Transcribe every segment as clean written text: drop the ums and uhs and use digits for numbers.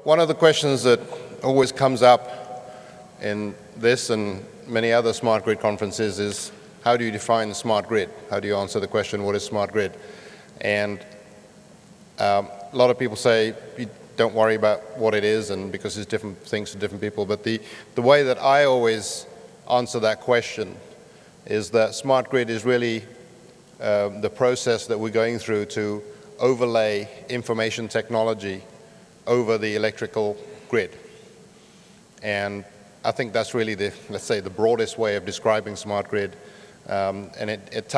One of the questions that always comes up in this and many other smart grid conferences is, how do you define smart grid? How do you answer the question, what is smart grid? And a lot of people say, you don't worry about what it is, and because it's different things to different people. But the way that I always answer that question is that smart grid is really the process that we're going through to overlay information technology over the electrical grid. And I think that's really the, let's say, the broadest way of describing smart grid. And it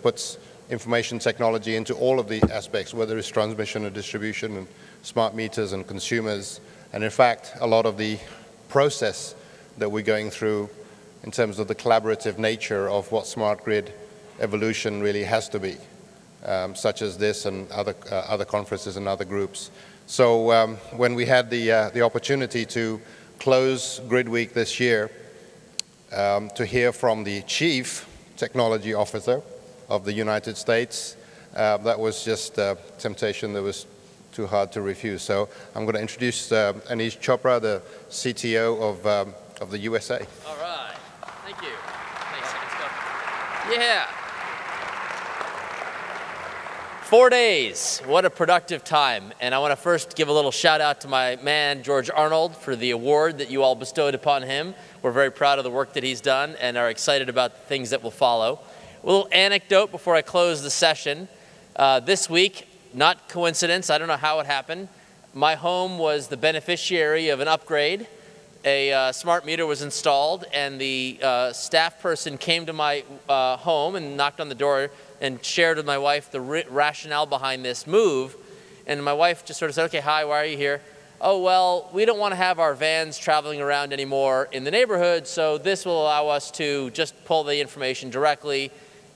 puts information technology into all of the aspects, whether it's transmission or distribution and smart meters and consumers. And in fact, a lot of the process that we're going through in terms of the collaborative nature of what smart grid evolution really has to be, such as this and other conferences and other groups. So when we had the opportunity to close GridWeek this year, to hear from the Chief Technology Officer of the United States, that was just a temptation that was too hard to refuse. So I'm going to introduce Aneesh Chopra, the CTO of the USA. All right. Thank you. Thanks. Let's go. Yeah. 4 days. What a productive time. And I want to first give a little shout out to my man, George Arnold, for the award that you all bestowed upon him. We're very proud of the work that he's done and are excited about the things that will follow. A little anecdote before I close the session. This week, not coincidence, I don't know how it happened, my home was the beneficiary of an upgrade. A smart meter was installed, and the staff person came to my home and knocked on the door and shared with my wife the rationale behind this move. And my wife just sort of said, okay, hi, why are you here? Oh, well, we don't want to have our vans traveling around anymore in the neighborhood, so this will allow us to just pull the information directly.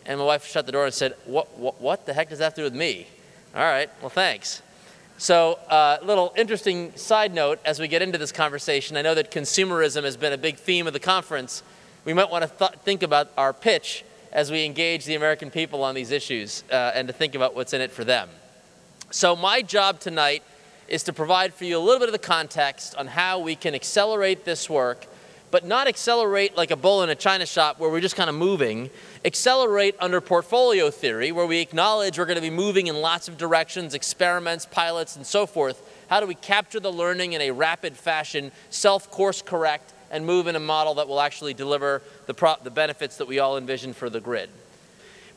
And my wife shut the door and said, what the heck does that have to do with me? All right, well, thanks. So a little interesting side note as we get into this conversation. I know that consumerism has been a big theme of the conference. We might want to think about our pitch as we engage the American people on these issues and to think about what's in it for them. So my job tonight is to provide for you a little bit of the context on how we can accelerate this work, but not accelerate like a bull in a china shop where we're just kind of moving. Accelerate under portfolio theory, where we acknowledge we're going to be moving in lots of directions, experiments, pilots, and so forth. How do we capture the learning in a rapid fashion, self-course correct, and move in a model that will actually deliver the benefits that we all envision for the grid?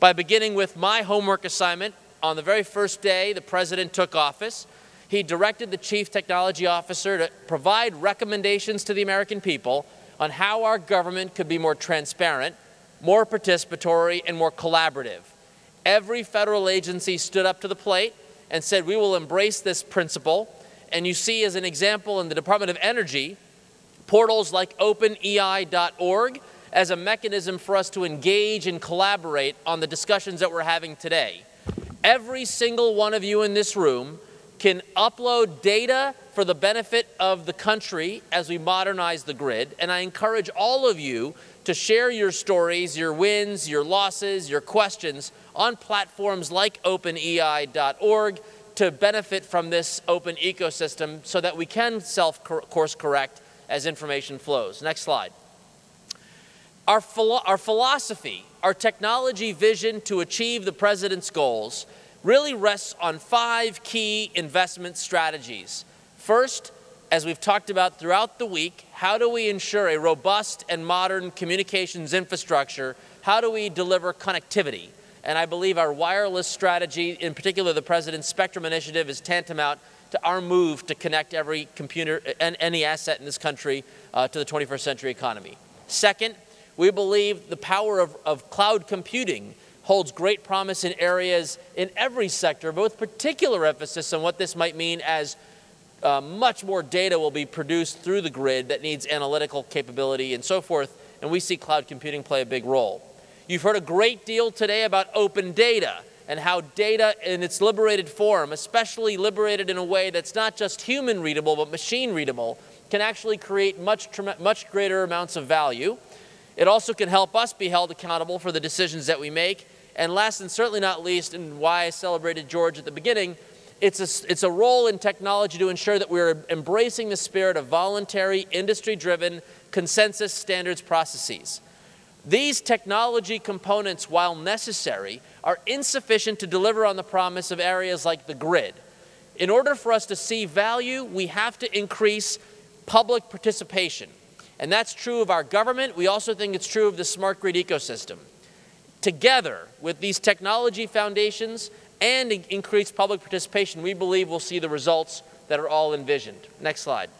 By beginning with my homework assignment, on the very first day the President took office, he directed the Chief Technology Officer to provide recommendations to the American people on how our government could be more transparent, more participatory, and more collaborative. Every federal agency stood up to the plate and said, we will embrace this principle. And you see, as an example, in the Department of Energy, portals like openei.org as a mechanism for us to engage and collaborate on the discussions that we're having today. Every single one of you in this room can upload data for the benefit of the country as we modernize the grid. And I encourage all of you to share your stories, your wins, your losses, your questions on platforms like openei.org to benefit from this open ecosystem so that we can self-course correct as information flows. Next slide. Our philosophy, our technology vision to achieve the President's goals really rests on 5 key investment strategies. First, as we've talked about throughout the week, how do we ensure a robust and modern communications infrastructure? How do we deliver connectivity? And I believe our wireless strategy, in particular the President's Spectrum Initiative, is tantamount to our move to connect every computer and any asset in this country to the 21st century economy. Second, we believe the power of cloud computing holds great promise in areas in every sector, but with particular emphasis on what this might mean as much more data will be produced through the grid that needs analytical capability and so forth, and we see cloud computing play a big role. You've heard a great deal today about open data and how data in its liberated form, especially liberated in a way that's not just human readable but machine readable, can actually create much greater amounts of value. It also can help us be held accountable for the decisions that we make. And last and certainly not least, and why I celebrated George at the beginning, it's a role in technology to ensure that we're embracing the spirit of voluntary, industry-driven consensus standards processes. These technology components, while necessary, are insufficient to deliver on the promise of areas like the grid. In order for us to see value, we have to increase public participation. And that's true of our government. We also think it's true of the smart grid ecosystem. Together with these technology foundations and increased public participation, we believe we'll see the results that are all envisioned. Next slide.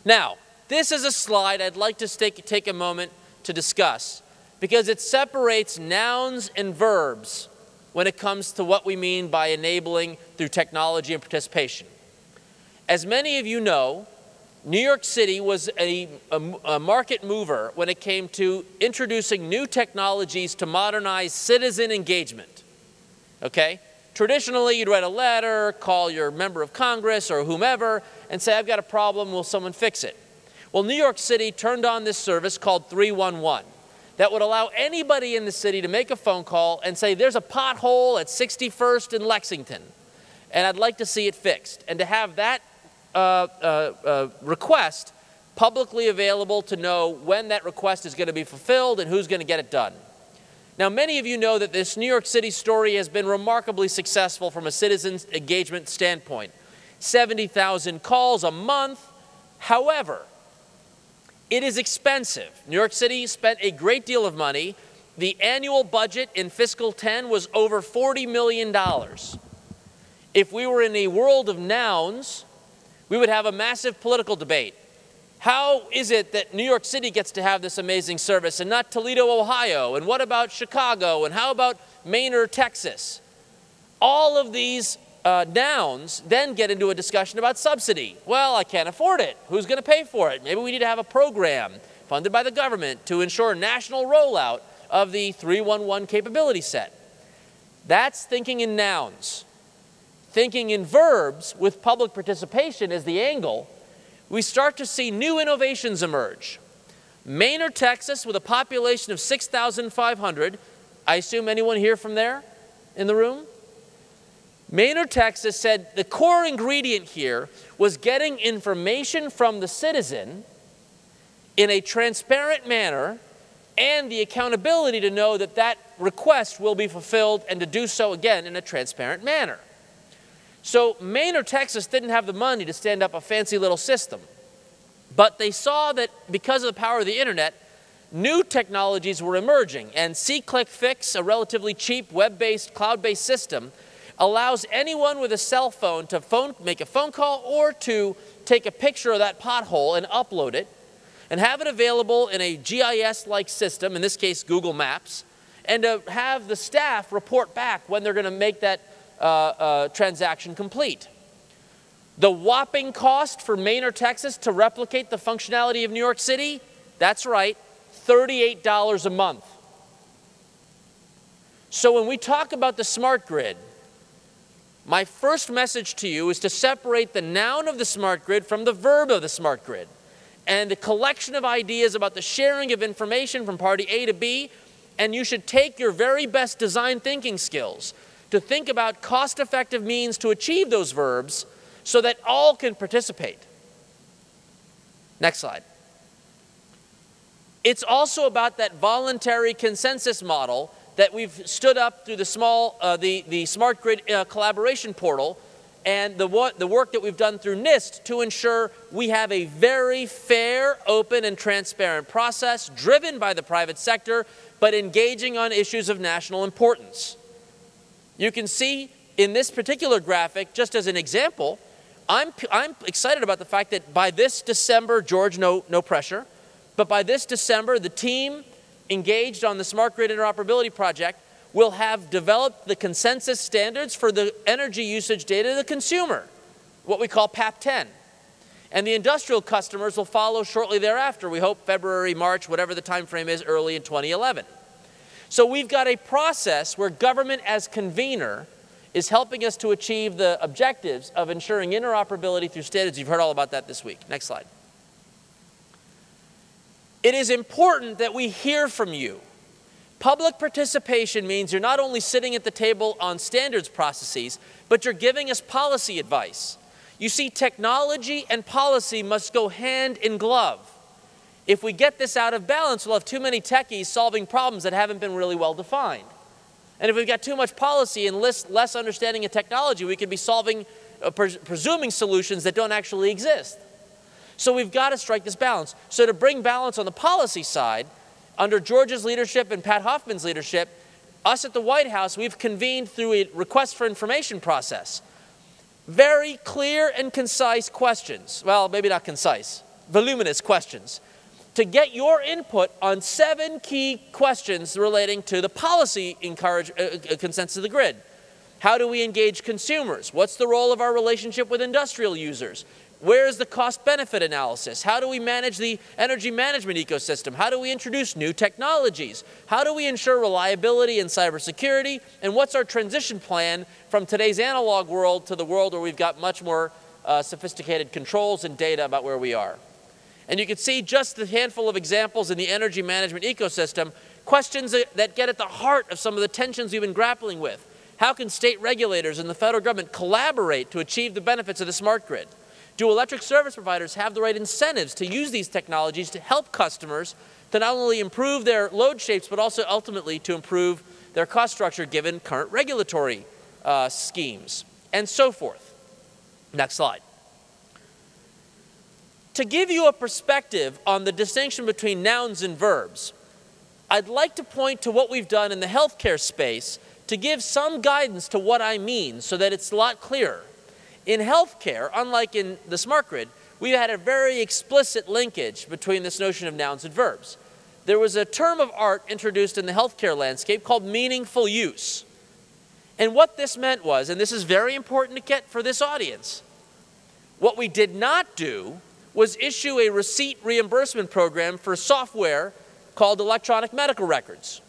Now, this is a slide I'd like to take a moment to discuss because it separates nouns and verbs when it comes to what we mean by enabling through technology and participation. As many of you know, New York City was a market mover when it came to introducing new technologies to modernize citizen engagement. Okay? Traditionally, you'd write a letter, call your member of Congress or whomever, and say, I've got a problem, will someone fix it? Well, New York City turned on this service called 311 that would allow anybody in the city to make a phone call and say, there's a pothole at 61st and Lexington, and I'd like to see it fixed. And to have that request publicly available to know when that request is going to be fulfilled and who's going to get it done. Now, many of you know that this New York City story has been remarkably successful from a citizen's engagement standpoint. 70,000 calls a month. However, it is expensive. New York City spent a great deal of money. The annual budget in fiscal 10 was over $40 million. If we were in a world of nouns, we would have a massive political debate. How is it that New York City gets to have this amazing service and not Toledo, Ohio? And what about Chicago? And how about Maynard, Texas? All of these nouns then get into a discussion about subsidy. Well, I can't afford it. Who's going to pay for it? Maybe we need to have a program funded by the government to ensure national rollout of the 311 capability set. That's thinking in nouns. Thinking in verbs with public participation as the angle, we start to see new innovations emerge. Maynard, Texas, with a population of 6,500, I assume anyone here from there in the room? Maynard, Texas said the core ingredient here was getting information from the citizen in a transparent manner and the accountability to know that that request will be fulfilled and to do so again in a transparent manner. So Maynard, Texas didn't have the money to stand up a fancy little system, but they saw that because of the power of the internet, new technologies were emerging, and See, Click, Fix, a relatively cheap web-based, cloud-based system, allows anyone with a cell phone to make a phone call or to take a picture of that pothole and upload it and have it available in a GIS-like system, in this case Google Maps, and to have the staff report back when they're going to make that transaction complete. The whopping cost for Maynard, Texas to replicate the functionality of New York City, that's right, $38 a month. So when we talk about the smart grid, my first message to you is to separate the noun of the smart grid from the verb of the smart grid. And the collection of ideas about the sharing of information from party A to B, and you should take your very best design thinking skills to think about cost-effective means to achieve those verbs so that all can participate. Next slide. It's also about that voluntary consensus model that we've stood up through the Smart Grid collaboration portal and the work that we've done through NIST to ensure we have a very fair, open, and transparent process driven by the private sector, but engaging on issues of national importance. You can see in this particular graphic, just as an example, I'm excited about the fact that by this December, George, no pressure, but by this December, the team engaged on the Smart Grid Interoperability Project will have developed the consensus standards for the energy usage data to the consumer, what we call PAP 10. And the industrial customers will follow shortly thereafter. We hope February, March, whatever the time frame is, early in 2011. So we've got a process where government as convener is helping us to achieve the objectives of ensuring interoperability through standards. You've heard all about that this week. Next slide. It is important that we hear from you Public participation means you're not only sitting at the table on standards processes, but you're giving us policy advice. You see, technology and policy must go hand in glove. If we get this out of balance, we'll have too many techies solving problems that haven't been really well defined. And if we've got too much policy and less understanding of technology, we could be presuming solutions that don't actually exist. So we've got to strike this balance. So to bring balance on the policy side, under George's leadership and Pat Hoffman's leadership, us at the White House, we've convened through a request for information process. Very clear and concise questions. Well, maybe not concise, voluminous questions. To get your input on 7 key questions relating to the policy consensus of the grid. How do we engage consumers? What's the role of our relationship with industrial users? Where is the cost-benefit analysis? How do we manage the energy management ecosystem? How do we introduce new technologies? How do we ensure reliability and cybersecurity? And what's our transition plan from today's analog world to the world where we've got much more sophisticated controls and data about where we are? And you can see just a handful of examples in the energy management ecosystem, questions that get at the heart of some of the tensions we've been grappling with. How can state regulators and the federal government collaborate to achieve the benefits of the smart grid? Do electric service providers have the right incentives to use these technologies to help customers to not only improve their load shapes, but also ultimately to improve their cost structure given current regulatory schemes, and so forth? Next slide. To give you a perspective on the distinction between nouns and verbs, I'd like to point to what we've done in the healthcare space to give some guidance to what I mean so that it's a lot clearer. In healthcare, unlike in the smart grid, we've had a very explicit linkage between this notion of nouns and verbs. There was a term of art introduced in the healthcare landscape called meaningful use. And what this meant was, and this is very important to get for this audience, what we did not do was issue a receipt reimbursement program for software called electronic medical records.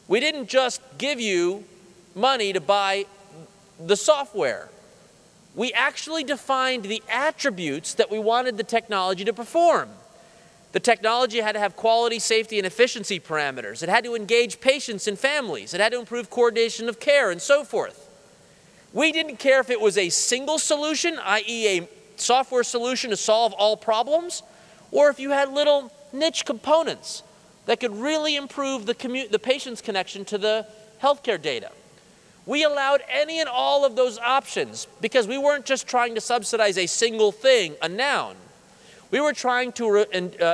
We didn't just give you money to buy the software. We actually defined the attributes that we wanted the technology to perform. The technology had to have quality, safety, and efficiency parameters. It had to engage patients and families. It had to improve coordination of care and so forth. We didn't care if it was a single solution, i.e. a software solution to solve all problems, or if you had little niche components that could really improve the patient's connection to the healthcare data. We allowed any and all of those options because we weren't just trying to subsidize a single thing, a noun. We were trying to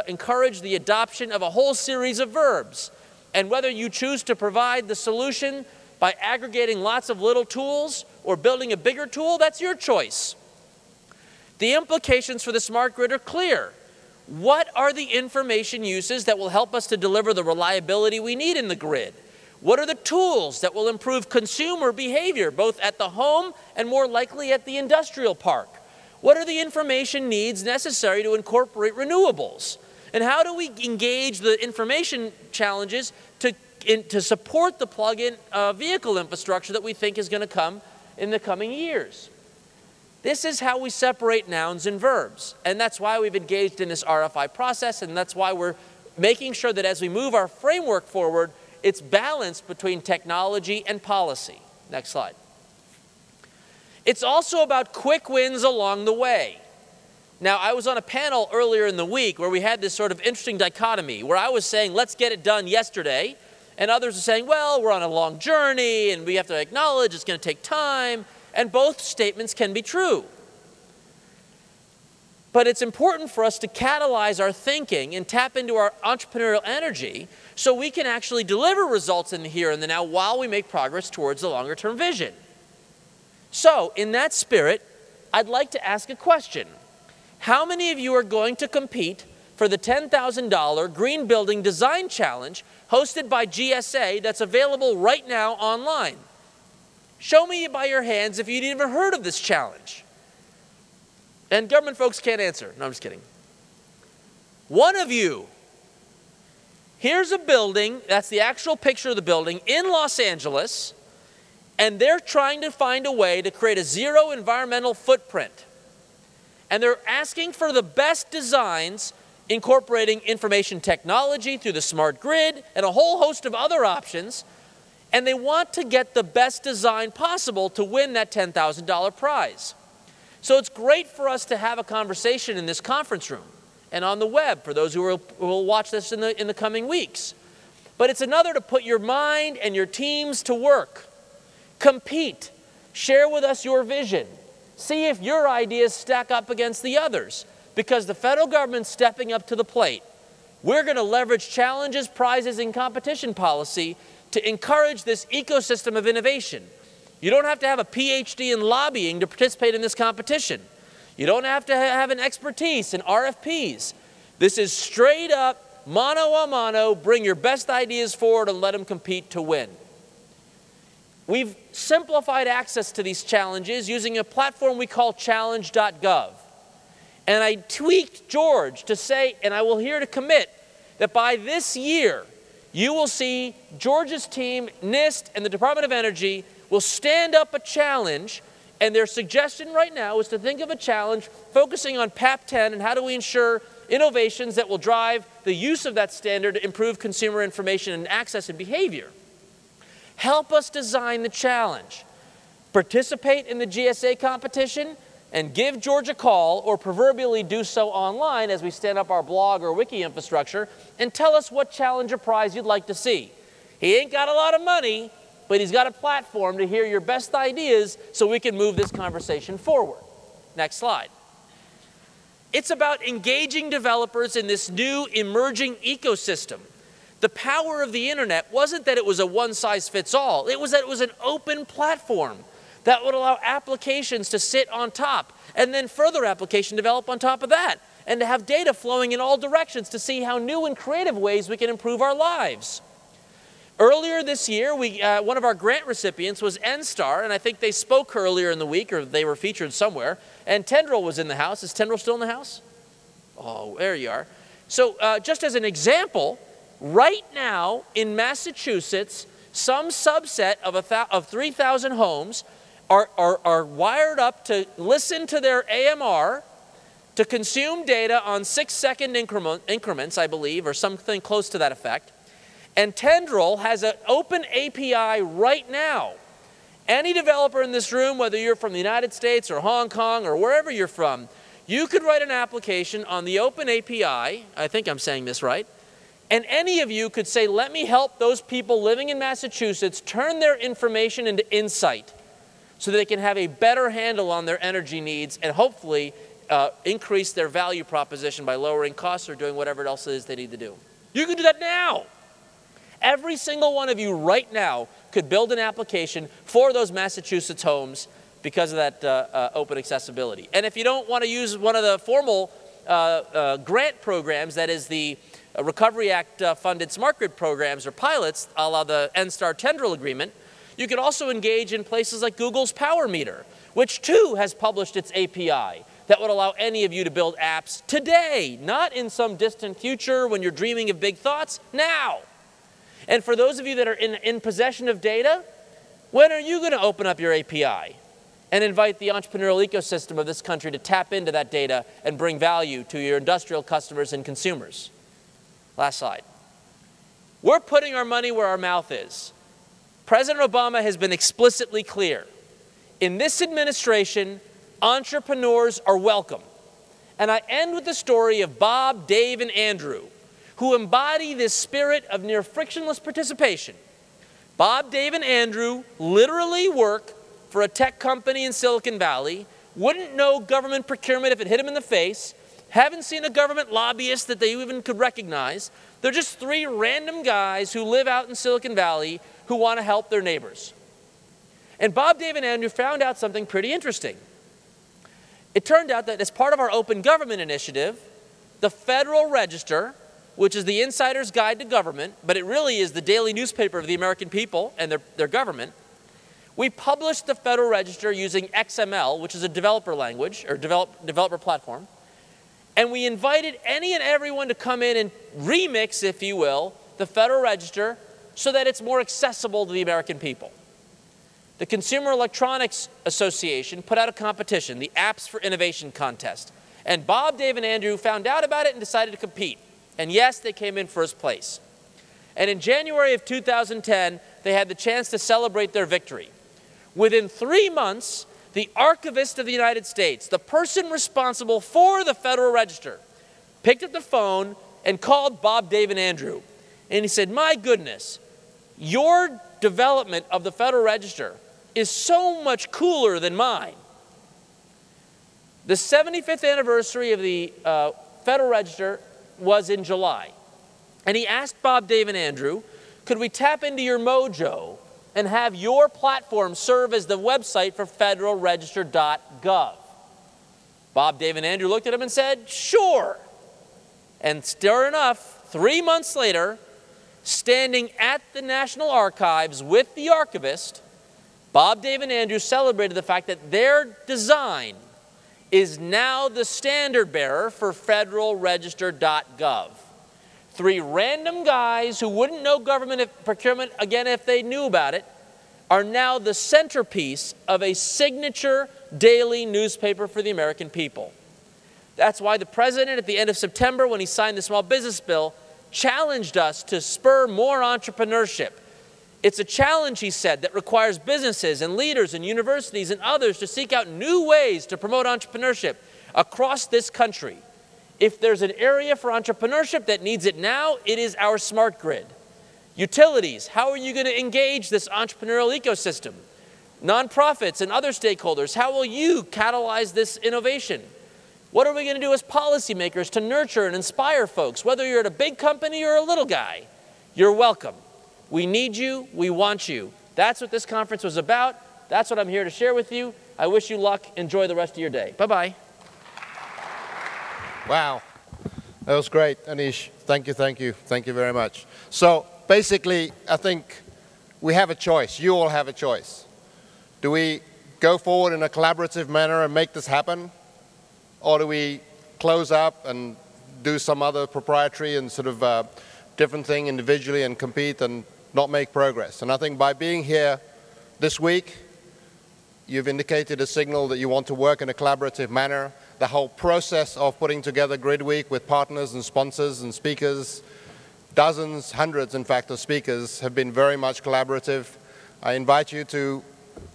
encourage the adoption of a whole series of verbs. And whether you choose to provide the solution by aggregating lots of little tools or building a bigger tool, that's your choice. The implications for the smart grid are clear. What are the information uses that will help us to deliver the reliability we need in the grid? What are the tools that will improve consumer behavior, both at the home and more likely at the industrial park? What are the information needs necessary to incorporate renewables? And how do we engage the information challenges to support the plug-in vehicle infrastructure that we think is going to come in the coming years? This is how we separate nouns and verbs. And that's why we've engaged in this RFI process, and that's why we're making sure that as we move our framework forward, it's balanced between technology and policy. Next slide. It's also about quick wins along the way. Now, I was on a panel earlier in the week where we had this sort of interesting dichotomy where I was saying, let's get it done yesterday, and others are saying, well, we're on a long journey, and we have to acknowledge it's going to take time, and both statements can be true. But it's important for us to catalyze our thinking and tap into our entrepreneurial energy so we can actually deliver results in the here and the now while we make progress towards the longer term vision. So, in that spirit, I'd like to ask a question. How many of you are going to compete for the $10,000 Green Building Design Challenge hosted by GSA that's available right now online? Show me by your hands if you'd ever heard of this challenge. And government folks can't answer. No, I'm just kidding. One of you. Here's a building, that's the actual picture of the building, in Los Angeles, and they're trying to find a way to create a zero environmental footprint. And they're asking for the best designs incorporating information technology through the smart grid and a whole host of other options, and they want to get the best design possible to win that $10,000 prize. So it's great for us to have a conversation in this conference room and on the web for those who will watch this in the coming weeks. But it's another to put your mind and your teams to work. Compete. Share with us your vision. See if your ideas stack up against the others. Because the federal government's stepping up to the plate. We're going to leverage challenges, prizes, and competition policy to encourage this ecosystem of innovation. You don't have to have a PhD in lobbying to participate in this competition. You don't have to have an expertise in RFPs. This is straight up, mano a mano, bring your best ideas forward and let them compete to win. We've simplified access to these challenges using a platform we call challenge.gov. And I tweaked George to say, and I will here to commit, that by this year, you will see George's team, NIST, and the Department of Energy will stand up a challenge, and their suggestion right now is to think of a challenge focusing on PAP 10 and how do we ensure innovations that will drive the use of that standard to improve consumer information and access and behavior. Help us design the challenge. Participate in the GSA competition and give George a call, or proverbially do so online as we stand up our blog or wiki infrastructure, and tell us what challenge or prize you'd like to see. He ain't got a lot of money, but he's got a platform to hear your best ideas so we can move this conversation forward. Next slide. It's about engaging developers in this new emerging ecosystem. The power of the internet wasn't that it was a one-size-fits-all. It was that it was an open platform that would allow applications to sit on top and then further application develop on top of that, and to have data flowing in all directions to see how new and creative ways we can improve our lives. Earlier this year, one of our grant recipients was NSTAR, and I think they spoke earlier in the week, or they were featured somewhere, and Tendril was in the house. Is Tendril still in the house? Oh, there you are. So just as an example, right now in Massachusetts, some subset of 3,000 homes are wired up to listen to their AMR, to consume data on 6-second increments, I believe, or something close to that effect. And Tendril has an open API right now. Any developer in this room, whether you're from the United States or Hong Kong or wherever you're from, you could write an application on the open API, I think I'm saying this right, and any of you could say, let me help those people living in Massachusetts turn their information into insight so that they can have a better handle on their energy needs and hopefully increase their value proposition by lowering costs or doing whatever else it is they need to do. You can do that now. Every single one of you right now could build an application for those Massachusetts homes because of that open accessibility. And if you don't want to use one of the formal grant programs, that is the Recovery Act funded smart grid programs or pilots, a la the NSTAR Tendril agreement, you could also engage in places like Google's Power Meter, which too has published its API that would allow any of you to build apps today, not in some distant future when you're dreaming of big thoughts, now. And for those of you that are in possession of data, when are you going to open up your API and invite the entrepreneurial ecosystem of this country to tap into that data and bring value to your industrial customers and consumers? Last slide. We're putting our money where our mouth is. President Obama has been explicitly clear. In this administration, entrepreneurs are welcome. And I end with the story of Bob, Dave, and Andrew, who embody this spirit of near frictionless participation. Bob, Dave, and Andrew literally work for a tech company in Silicon Valley, wouldn't know government procurement if it hit them in the face, haven't seen a government lobbyist that they even could recognize. They're just three random guys who live out in Silicon Valley who want to help their neighbors. And Bob, Dave, and Andrew found out something pretty interesting. It turned out that as part of our Open Government Initiative, the Federal Register, which is the insider's guide to government, but it really is the daily newspaper of the American people and their government, we published the Federal Register using XML, which is a developer language, or developer platform, and we invited any and everyone to come in and remix, if you will, the Federal Register so that it's more accessible to the American people. The Consumer Electronics Association put out a competition, the Apps for Innovation Contest, And Bob, Dave, and Andrew found out about it and decided to compete. And yes, they came in first place. And in January of 2010, they had the chance to celebrate their victory. Within 3 months, the Archivist of the United States, the person responsible for the Federal Register, picked up the phone and called Bob, Dave, and Andrew. And he said, my goodness, your development of the Federal Register is so much cooler than mine. The 75th anniversary of the Federal Register was in July. And he asked Bob, Dave, and Andrew, could we tap into your mojo and have your platform serve as the website for federalregister.gov? Bob, Dave, and Andrew looked at him and said, sure. And sure enough, 3 months later, standing at the National Archives with the archivist, Bob, Dave, and Andrew celebrated the fact that their design is now the standard bearer for federalregister.gov. 3 random guys who wouldn't know government procurement again if they knew about it are now the centerpiece of a signature daily newspaper for the American people. That's why the president at the end of September, when he signed the small business bill, challenged us to spur more entrepreneurship. It's a challenge, he said, that requires businesses and leaders and universities and others to seek out new ways to promote entrepreneurship across this country. If there's an area for entrepreneurship that needs it now, it is our smart grid. Utilities, how are you going to engage this entrepreneurial ecosystem? Nonprofits and other stakeholders, how will you catalyze this innovation? What are we going to do as policymakers to nurture and inspire folks? Whether you're at a big company or a little guy, you're welcome. We need you. We want you. That's what this conference was about. That's what I'm here to share with you. I wish you luck. Enjoy the rest of your day. Bye-bye. Wow. That was great, Aneesh. Thank you, thank you. Thank you very much. So basically, I think we have a choice. You all have a choice. Do we go forward in a collaborative manner and make this happen? Or do we close up and do some other proprietary and sort of different thing individually and compete and not make progress? And I think by being here this week, you've indicated a signal that you want to work in a collaborative manner. The whole process of putting together GridWeek with partners and sponsors and speakers, dozens, hundreds, in fact, of speakers have been very much collaborative. I invite you to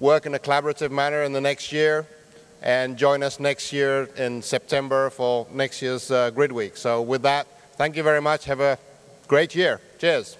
work in a collaborative manner in the next year and join us next year in September for next year's GridWeek. So with that, thank you very much. Have a great year. Cheers.